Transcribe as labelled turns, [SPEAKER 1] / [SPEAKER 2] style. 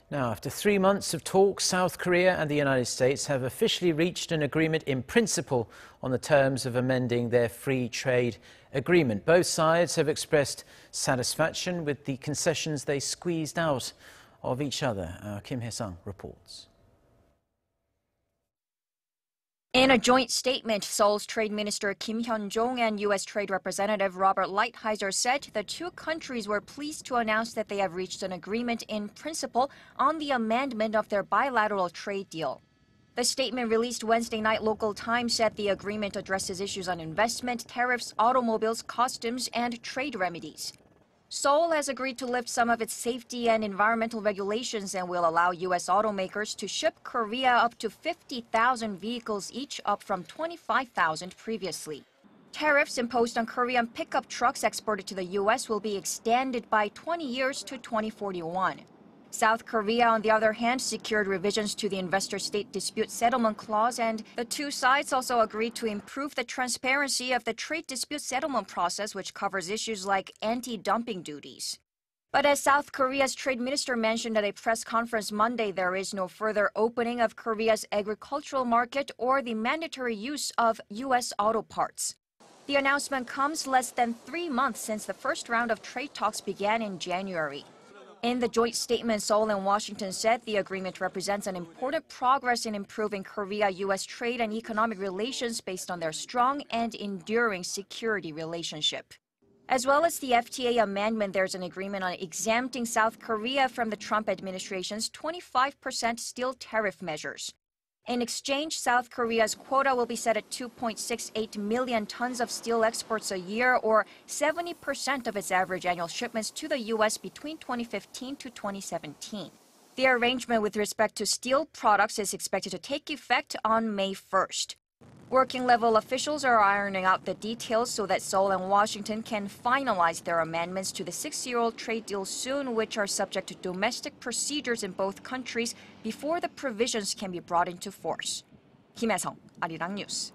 [SPEAKER 1] Now, after 3 months of talks, South Korea and the United States have officially reached an agreement in principle on the terms of amending their free trade agreement. Both sides have expressed satisfaction with the concessions they squeezed out of each other. Kim Hyesung reports.
[SPEAKER 2] In a joint statement, Seoul's Trade Minister Kim Hyun-chong and U.S. Trade Representative Robert Lighthizer said the two countries were pleased to announce that they have reached an agreement in principle on the amendment of their bilateral trade deal. The statement released Wednesday night local time said the agreement addresses issues on investment, tariffs, automobiles, customs, and trade remedies. Seoul has agreed to lift some of its safety and environmental regulations and will allow U.S. automakers to ship Korea up to 50,000 vehicles each, up from 25,000 previously. Tariffs imposed on Korean pickup trucks exported to the U.S. will be extended by 20 years to 2041. South Korea, on the other hand, secured revisions to the investor-state dispute settlement clause, and the two sides also agreed to improve the transparency of the trade dispute settlement process, which covers issues like anti-dumping duties. But as South Korea's trade minister mentioned at a press conference Monday, there is no further opening of Korea's agricultural market or the mandatory use of U.S. auto parts. The announcement comes less than 3 months since the first round of trade talks began in January. In the joint statement, Seoul and Washington said the agreement represents an important progress in improving Korea-U.S. trade and economic relations based on their strong and enduring security relationship. As well as the FTA amendment, there's an agreement on exempting South Korea from the Trump administration's 25% steel tariff measures. In exchange, South Korea's quota will be set at 2.68 million tons of steel exports a year, or 70% of its average annual shipments to the U.S. between 2015 to 2017. The arrangement with respect to steel products is expected to take effect on May 1st. Working-level officials are ironing out the details so that Seoul and Washington can finalize their amendments to the 6-year-old trade deal soon, which are subject to domestic procedures in both countries before the provisions can be brought into force. Kim Hyesung, Arirang News.